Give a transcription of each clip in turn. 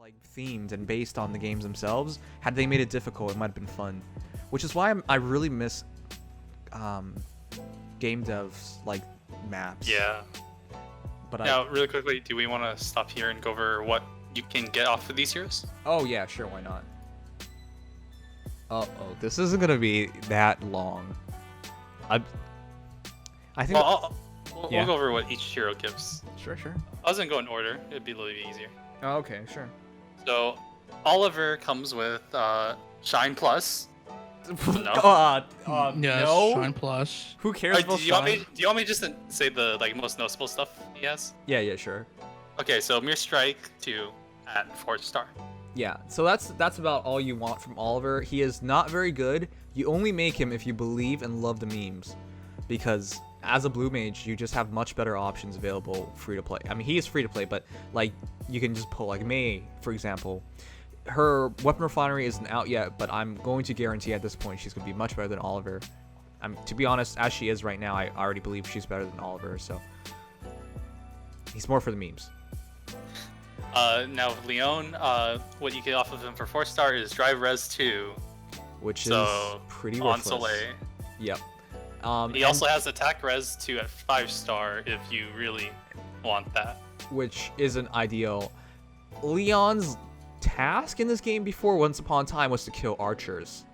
like themed and based on the games themselves. Had they made it difficult, it might have been fun. Which is why I really miss game devs like maps. Yeah. But Now, really quickly, do we want to stop here and go over what you can get off of these heroes? Oh yeah, sure, why not? Uh-oh, this isn't gonna be that long. I think. Well, we'll go over what each hero gives. Sure. I was gonna go in order. It'd be a little bit easier. Oh, okay, sure. So, Oliver comes with Shine Plus. No. Yes, No. Shine Plus. Who cares about do you want Shine? me just to say the most noticeable stuff he has? Yeah, sure. Okay, so Mere Strike 2 at 4-star. Yeah, so that's about all you want from Oliver. He is not very good. You only make him if you believe and love the memes, because as a blue mage, you just have much better options available free to play. I mean, he is free to play, but like you can just pull like Mei, for example. Her weapon refinery isn't out yet, but I'm going to guarantee at this point she's going to be much better than Oliver. To be honest, as she is right now, I already believe she's better than Oliver, so he's more for the memes. Now with Leon, what you get off of him for 4-star is Drive Res 2, Which so is pretty on worthless. Soleil. Yep. He also has Attack Res 2 at 5-star if you really want that. Which isn't ideal. Leon's task in this game before, once upon a time, was to kill archers,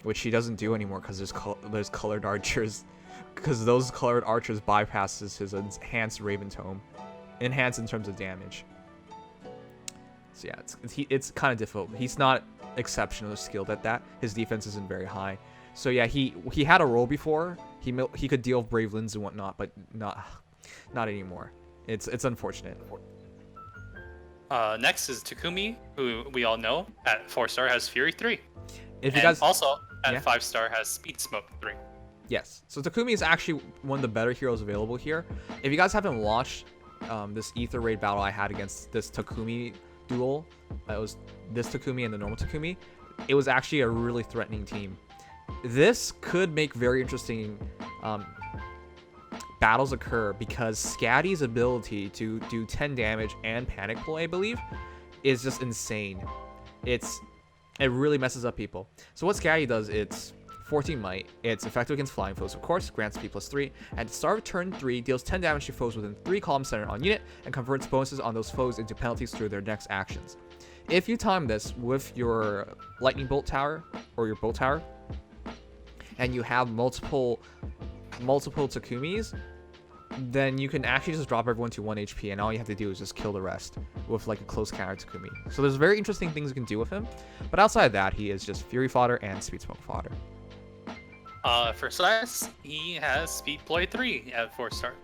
which he doesn't do anymore because there's colored archers, because those colored archers bypasses his enhanced Raven Tome, enhanced in terms of damage. So yeah, it's kind of difficult. He's not exceptionally skilled at that. His defense isn't very high. So yeah, he had a role before. He could deal with Brave Linds and whatnot, but not anymore. It's unfortunate. Next is Takumi, who we all know at 4-star has Fury 3. If you guys also at yeah. 5-star has Speed Smoke 3. Yes. So Takumi is actually one of the better heroes available here. If you guys haven't watched this Ether Raid battle I had against this Takumi duel, it was this Takumi and the normal Takumi. It was actually a really threatening team. This could make very interesting battles occur, because Scatty's ability to do 10 damage and panic play, I believe, is just insane. It really messes up people. So what Scatty does, it's 14 might, it's effective against flying foes, of course, grants P+3, and at the start of turn 3, deals 10 damage to foes within 3 columns centered on unit, and converts bonuses on those foes into penalties through their next actions. If you time this with your lightning bolt tower, or your bolt tower, and you have multiple Takumis, then you can actually just drop everyone to 1 HP, and all you have to do is just kill the rest with like a close counter Takumi. So there's very interesting things you can do with him, but outside of that, he is just Fury fodder and Speed Smoke fodder. For Silas, he has Speed Ploy 3 at 4-star.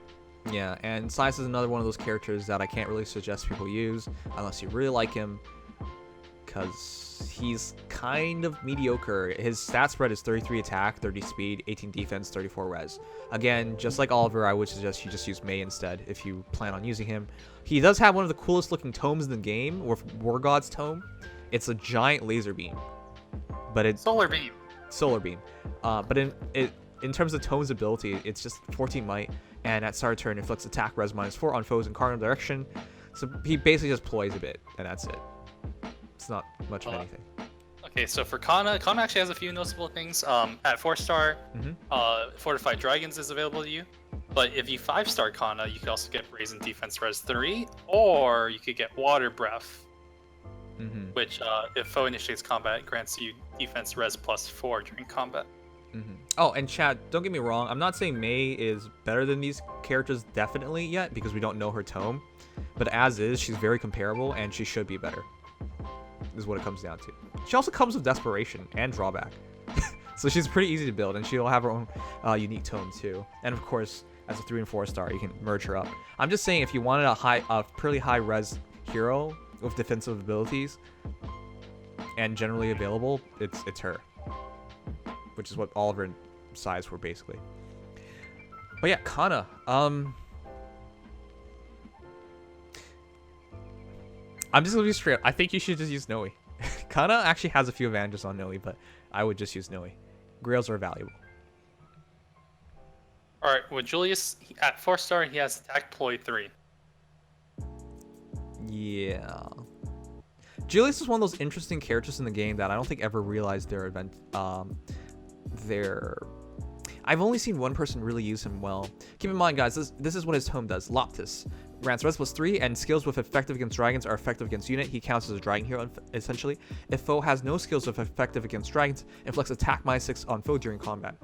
Yeah, and Silas is another one of those characters that I can't really suggest people use unless you really like him, because he's kind of mediocre. His stat spread is 33 attack, 30 speed, 18 defense, 34 res. Again, just like Oliver, I would suggest you just use Mei instead if you plan on using him. He does have one of the coolest looking tomes in the game, with War God's tome. It's a giant laser beam, but it's Solar Beam. But in terms of tome's ability, it's just 14 might, and at start of turn inflicts attack res -4 on foes in cardinal direction. So he basically just ploys a bit, and that's it. It's not much of anything. Okay, so for Kana actually has a few noticeable things. At 4-star, Fortified Dragons is available to you. But if you 5-star Kana, you could also get Brazen Defense Res 3, or you could get Water Breath, which, if foe initiates combat, grants you Defense Res +4 during combat. Oh, and Chad, don't get me wrong. I'm not saying Mei is better than these characters definitely yet, because we don't know her tome. But as is, she's very comparable, and she should be better. Is what it comes down to. She also comes with Desperation and Drawback. So she's pretty easy to build, and she'll have her own unique tome too. And of course, as a 3 and 4-star, you can merge her up. I'm just saying, if you wanted a pretty high res hero with defensive abilities and generally available, it's her. Which is what Oliver and Size were basically. But yeah, Kana. I'm just gonna be straight up. I think you should just use Noe. Kana actually has a few advantages on Noe, but I would just use Noe. Grails are valuable. Alright, with Julius, at 4-star, he has Attack Ploy 3. Yeah. Julius is one of those interesting characters in the game that I don't think ever realized their I've only seen one person really use him well. Keep in mind, guys, this is what his home does. Loptis grants res +3, and skills with effective against dragons are effective against unit. He counts as a dragon hero, essentially. If foe has no skills with effective against dragons, inflicts attack -6 on foe during combat.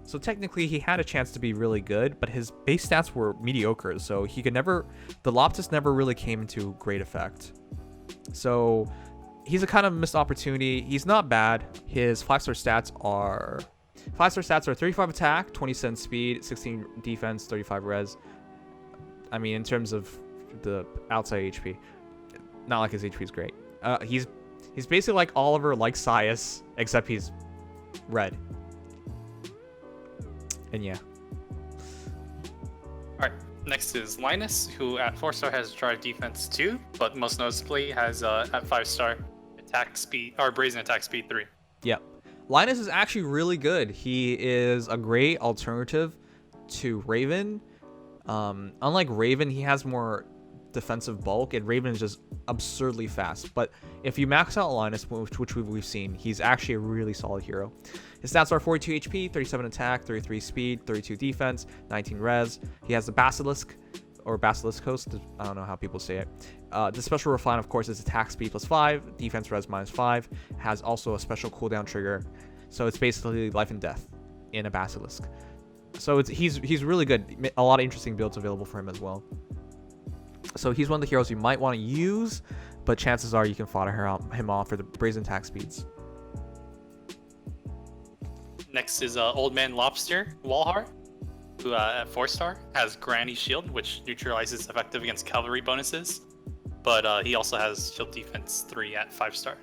So technically, he had a chance to be really good, but his base stats were mediocre, so he could never... The Loptis never really came into great effect. So he's a kind of missed opportunity. He's not bad. His 5-star stats are... 5-star stats are 35 attack, 27 speed, 16 defense, 35 res. I mean, in terms of the outside HP, not like his HP is great. He's basically like Oliver, like Sias, except he's red. And yeah. Alright, next is Linus, who at 4-star has drive defense 2, but most noticeably has at 5-star attack speed, or brazen attack speed 3. Yep. Linus is actually really good. He is a great alternative to Raven. Unlike Raven, he has more defensive bulk, and Raven is just absurdly fast. But if you max out Linus, which we've seen, he's actually a really solid hero. His stats are 42 HP, 37 attack, 33 speed, 32 defense, 19 res. He has the Basilisk, or Basilisk Host, I don't know how people say it. The special refine, of course, is attack speed +5, defense res -5, has also a special cooldown trigger. So it's basically life and death in a Basilisk. So he's really good. A lot of interesting builds available for him as well. So he's one of the heroes you might want to use, but chances are you can fodder him off for the brazen attack speeds. Next is Old Man Lobster, Walhart, who at 4-star has Granny Shield, which neutralizes effective against cavalry bonuses. But he also has shield defense 3 at 5-star.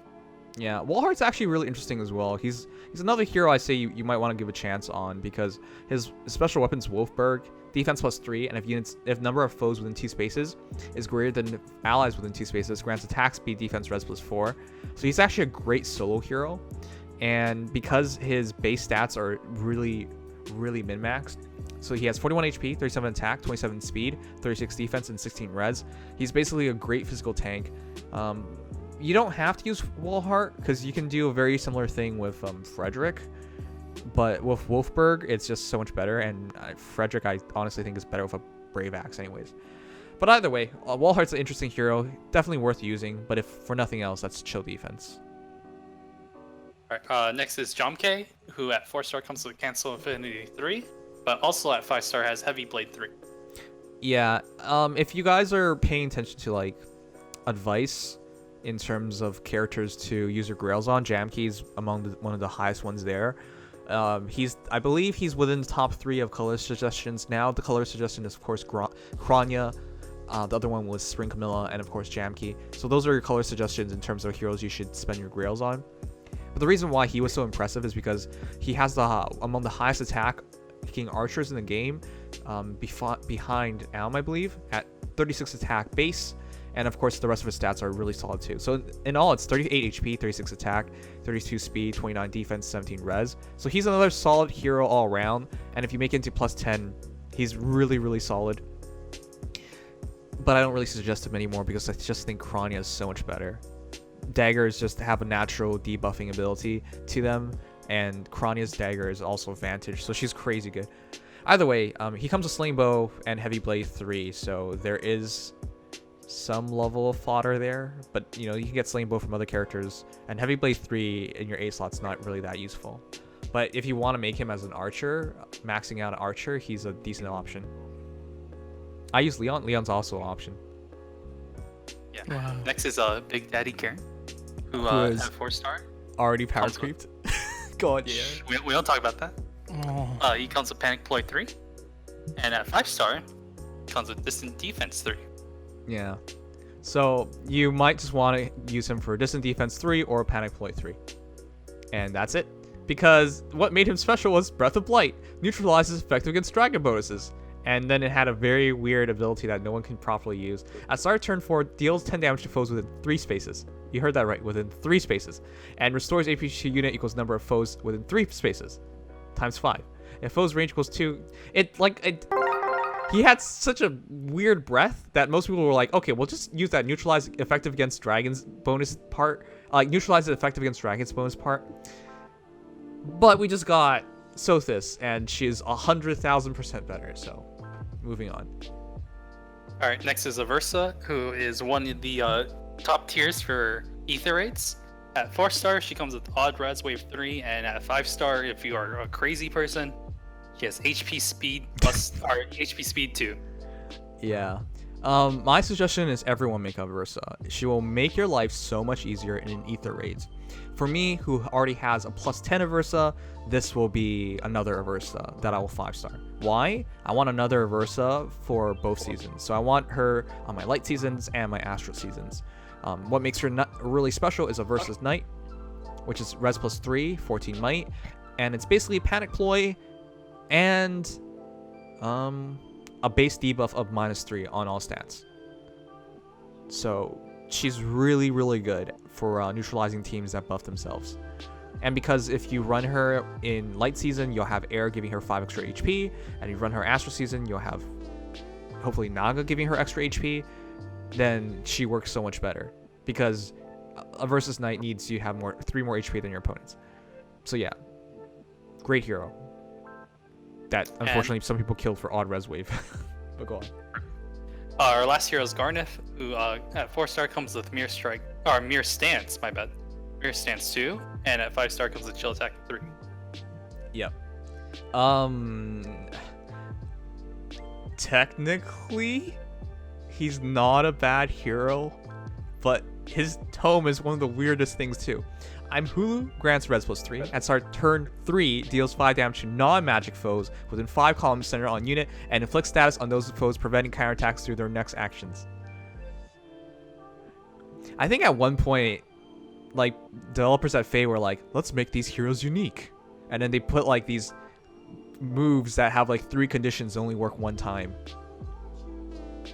Yeah, Walhart's actually really interesting as well. He's another hero I say you might want to give a chance on, because his special weapons Wolfberg, defense +3, and if number of foes within 2 spaces is greater than allies within 2 spaces, grants attack speed, defense res +4. So he's actually a great solo hero, and because his base stats are really min-maxed, so he has 41 HP, 37 attack, 27 speed, 36 defense, and 16 res. He's basically a great physical tank. You don't have to use Walhart, because you can do a very similar thing with Frederick. But with Wolfberg, it's just so much better, and Frederick I honestly think is better with a Brave Axe anyways. But either way, Walhart's an interesting hero, definitely worth using, but if for nothing else, that's chill defense. Alright, next is Jamke, who at 4-star comes with Cancel Infinity 3, but also at 5-star has Heavy Blade 3. Yeah, if you guys are paying attention to like advice in terms of characters to use your grails on, Jamke's among one of the highest ones there. I believe he's within the top 3 of color suggestions now. The color suggestion is of course Kranya, the other one was Spring Camilla, and of course Jamke. So those are your color suggestions in terms of heroes you should spend your grails on. But the reason why he was so impressive is because he has among the highest attack king archers in the game, behind Alm, I believe, at 36 attack base. And of course, the rest of his stats are really solid too. So in all, it's 38 HP, 36 attack, 32 speed, 29 defense, 17 res. So he's another solid hero all around. And if you make it into +10, he's really solid. But I don't really suggest him anymore because I just think Kranya is so much better. Daggers just have a natural debuffing ability to them, and Kranya's dagger is also Vantage, so she's crazy good. Either way, he comes with Sling Bow and Heavy Blade 3, so there is some level of fodder there, but you know, you can get Sling Bow from other characters, and Heavy Blade 3 in your A slot's not really that useful. But if you want to make him as an archer, maxing out an archer, he's a decent option. I use Leon. Leon's also an option. Yeah. Wow. Next is Big Daddy Karen, who is at 4-star. Already power creeped. God, yeah. We don't talk about that. Oh. He comes with Panic Ploy 3, and at 5-star, comes with Distant Defense 3. Yeah. So you might just want to use him for Distant Defense 3 or Panic Ploy 3. And that's it. Because what made him special was Breath of Blight. Neutralizes effective against dragon bonuses. And then it had a very weird ability that no one can properly use. At start of turn 4, deals 10 damage to foes within 3 spaces. You heard that right, within 3 spaces. And restores HP to unit equals number of foes within 3 spaces. Times 5. If foes range equals 2, he had such a weird breath that most people were like, okay, we'll just use that neutralize effective against dragons bonus part, like neutralize the effective against dragons bonus part. But we just got Sothis, and she's 100,000% better. So, moving on. All right, next is Aversa, who is one of the top tiers for ether rates. At 4-star, she comes with odd res wave 3, and at 5-star, if you are a crazy person, she has HP speed plus or HP speed 2. Yeah. My suggestion is everyone make Aversa. She will make your life so much easier in an ether raid. For me, who already has a plus 10 Aversa, this will be another Aversa that I will 5-star. Why? I want another Aversa for both seasons. So I want her on my light seasons and my astral seasons. What makes her really special is Aversa's Knight, which is res plus 3, 14 might, and it's basically panic ploy and a base debuff of -3 on all stats. So she's really, really good for neutralizing teams that buff themselves. And because if you run her in light season, you'll have air giving her 5 extra HP, and if you run her astral season, you'll have hopefully Naga giving her extra HP. Then she works so much better because Aversa's Knight needs you have 3 more HP than your opponents. So yeah, great hero. That unfortunately some people killed for odd res wave. But go on. Our last hero is Garnett, who at 4-star comes with Mirror Strike, or Mirror Stance, my bad. Mirror Stance 2, and at 5-star comes with Chill Attack 3. Yep. Technically, he's not a bad hero, but his tome is one of the weirdest things too. I'm Hulu, grants res plus 3. At start turn 3, deals 5 damage to non-magic foes within 5 columns centered on unit, and inflicts status on those foes, preventing counterattacks through their next actions. I think at one point, like, developers at Feh were like, let's make these heroes unique. And then they put like these moves that have like 3 conditions that only work 1 time.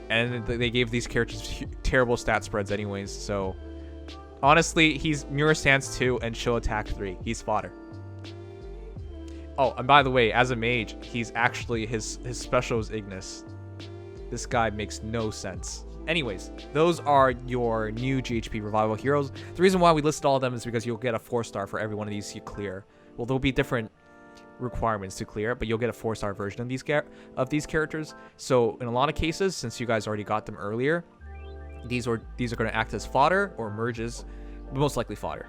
And they gave these characters terrible stat spreads anyways, so honestly, he's Mirror Stance 2 and Chill Attack 3. He's fodder. Oh, and by the way, as a mage, he's actually his special is Ignis. This guy makes no sense. Anyways, those are your new GHP revival heroes. The reason why we listed all of them is because you'll get a 4-star for every one of these you clear. Well, there'll be different requirements to clear, but you'll get a 4-star version of these characters. So in a lot of cases, since you guys already got them earlier, these are going to act as fodder or merges, but most likely fodder.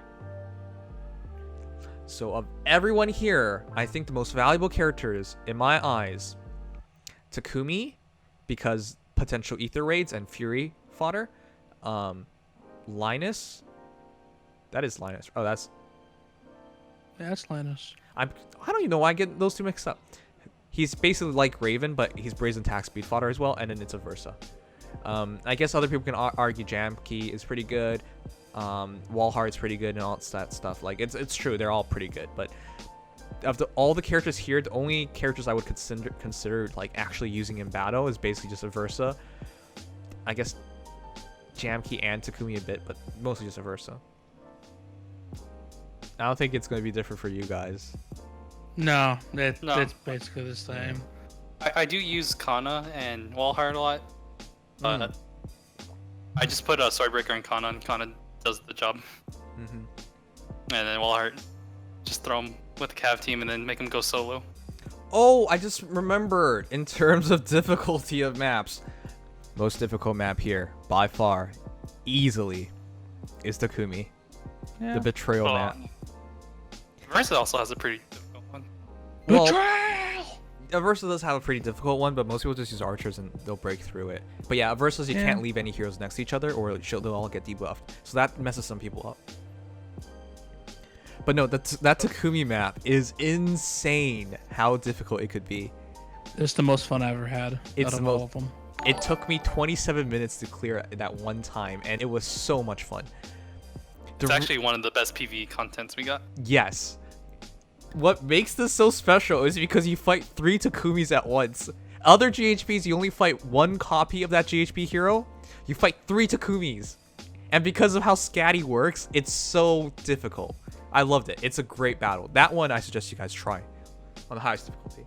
So of everyone here, I think the most valuable characters in my eyes, Takumi, because potential ether raids and fury fodder, Linus, that is Linus. Oh, that's Linus. I don't even know why I get those two mixed up. He's basically like Raven, but he's brazen attack speed fodder as well, and then it's Aversa. I guess other people can argue Jamke is pretty good. Walhart's pretty good and all that stuff. Like it's true, they're all pretty good. But of all the characters here, the only characters I would consider like actually using in battle is basically just Aversa. I guess Jamke and Takumi a bit, but mostly just Aversa. I don't think it's going to be different for you guys. No, it's basically the same. I do use Kana and Walhart a lot. But I just put a Swordbreaker on Kana, and Kana does the job. And then Walhart, just throw him with the Cav team and then make him go solo. Oh, I just remembered, in terms of difficulty of maps, most difficult map here, by far, easily, is Takumi. Yeah. The Betrayal map. Aversa also has a pretty difficult one. Well, Aversa does have a pretty difficult one, but most people just use archers and they'll break through it. But yeah, Aversa's you can't leave any heroes next to each other or they'll all get debuffed. So that messes some people up. But no, that Takumi map is insane how difficult it could be. It's the most fun I ever had It's out of all of them. It took me 27 minutes to clear it that one time, and it was so much fun. It's actually one of the best PvE contents we got. Yes. What makes this so special is because you fight 3 Takumis at once. Other GHPs, you only fight 1 copy of that GHP hero. You fight 3 Takumis. And because of how scatty works, it's so difficult. I loved it. It's a great battle. That one I suggest you guys try on the highest difficulty.